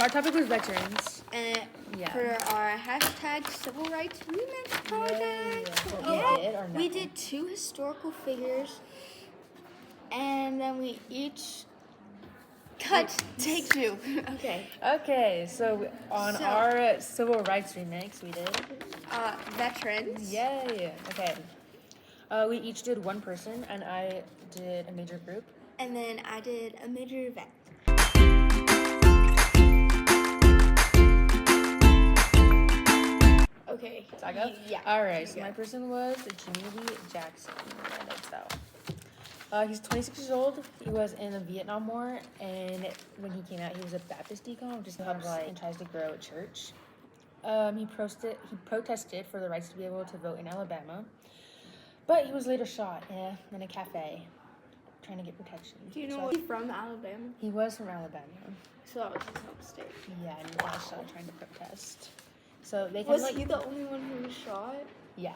Our topic was veterans. And for our hashtag Civil Rights Remix project, we did 2 historical figures, and then we each take 2. Okay, so our Civil Rights Remix, we did veterans. Yay. Okay. We each did one person, and I did a major group. And then I did a major event. Okay. So I go? Yeah. Alright, so my person was Jimmy Lee Jackson. He's 26 years old. He was in the Vietnam War, and when he came out, he was a Baptist deacon, which is kind of like, and tries to grow a church. He protested for the rights to be able to vote in Alabama, but he was later shot in a cafe, trying to get protection. Do you know he's from Alabama? He was from Alabama. So that was just a mistake. Yeah, and he got shot trying to protest. So they was he the only one who was shot? Yeah.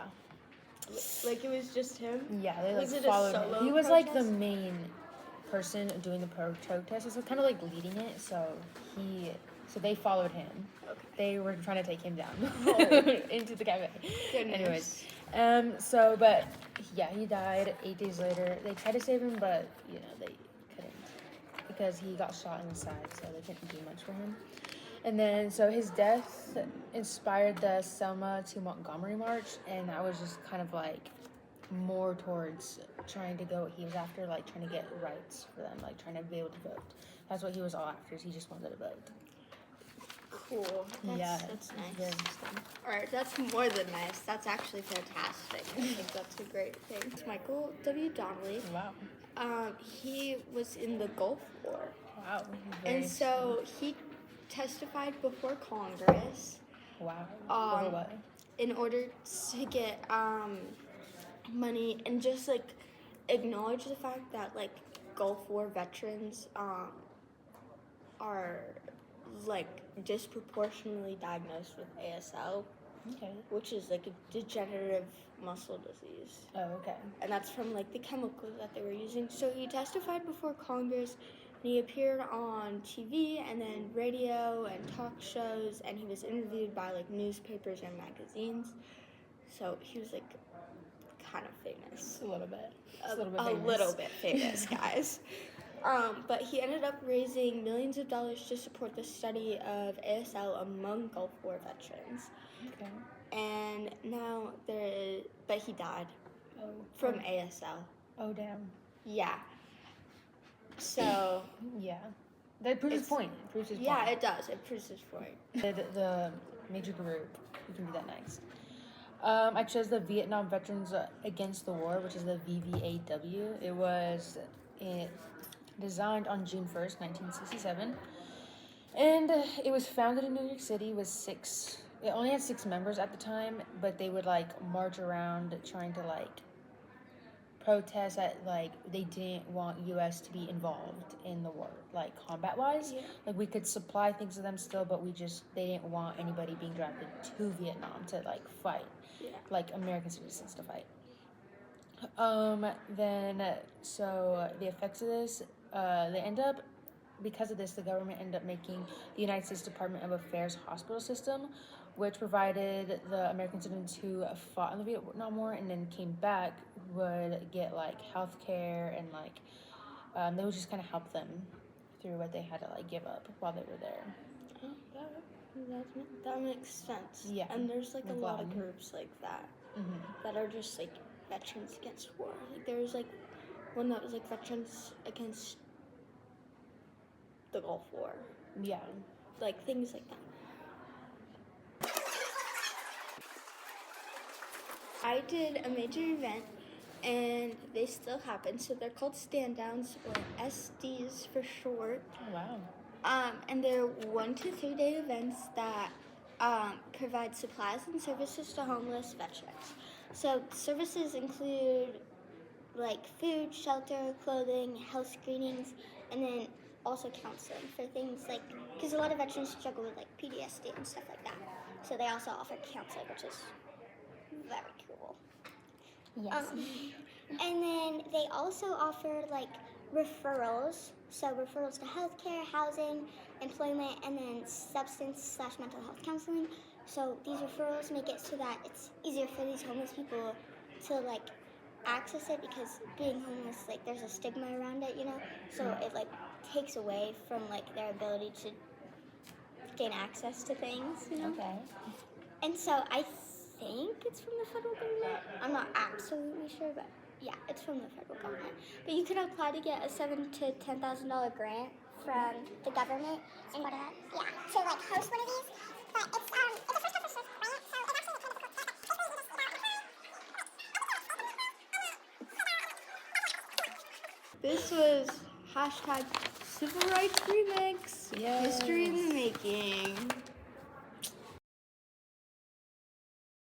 Like it was just him? Yeah, they was followed him. He was like the main person doing the protest. He was kind of like leading it, so they followed him. Okay. They were trying to take him down into the cafe. Goodness. Anyways, he died 8 days later. They tried to save him, but they couldn't because he got shot in the side, so they couldn't do much for him. And then, so his death inspired the Selma to Montgomery March, and that was just kind of like more towards trying to go. He was after like trying to get rights for them, like trying to be able to vote. That's what he was all after. He just wanted to vote. Cool. That's nice. Alright, that's more than nice. That's actually fantastic. I think that's a great thing. It's Michael W. Donnelly. Wow. He was in the Gulf War. Wow. And so he testified before Congress. Wow. For what? In order to get money and just like acknowledge the fact that like Gulf War veterans are like disproportionately diagnosed with ASL. Okay. Which is like a degenerative muscle disease. Oh, okay. And that's from like the chemicals that they were using. So he testified before Congress. He appeared on TV and then radio and talk shows, and he was interviewed by like newspapers and magazines. So he was like kind of famous. A little bit. A little bit famous, guys. But he ended up raising millions of dollars to support the study of ASL among Gulf War veterans. Okay. And now but he died from ASL. Oh, damn. Yeah. So yeah, that proves his point. Yeah, it does. It proves his point. The major group. We can do that next. I chose the Vietnam Veterans Against the War, which is the VVAW. It was designed on June 1st, 1967, and it was founded in New York City with 6. It only had 6 members at the time, but they would like march around trying to like protest that like they didn't want U.S. to be involved in the war, like combat-wise. Yeah. Like we could supply things to them still, but they didn't want anybody being drafted to Vietnam to like fight, like American citizens to fight. So the effects of this, because of this, the government ended up making the United States Department of Affairs hospital system, which provided the American citizens who fought in the Vietnam War and then came back would get like health care and like they would just kind of help them through what they had to like give up while they were there. That makes sense. Yeah. And there's like a lot of groups like that that are just like Veterans Against War. Like there was like one that was like Veterans Against the Gulf War. Yeah. Like things like that. I did a major event, and they still happen. So they're called stand-downs, or SDs for short. Oh, wow. And they're 1 to 3 day events that provide supplies and services to homeless veterans. So services include like food, shelter, clothing, health screenings, and then also counseling for things like, because a lot of veterans struggle with like PTSD and stuff like that. So they also offer counseling, which is very cool. Yes. And then they also offer like referrals. So referrals to healthcare, housing, employment, and then substance/mental health counseling. So these referrals make it so that it's easier for these homeless people to like access it, because being homeless, like there's a stigma around it, you know. So it like takes away from like their ability to gain access to things, you know. Okay. And so I think it's from the federal government. I'm not absolutely sure, but yeah, it's from the federal government. But you can apply to get a $7,000 to $10,000 grant from the government. And, yeah, to like host one of these. But it's a first come first served grant, so it's actually kind of cool. This was hashtag Civil Rights Remix. Yes. History in the making.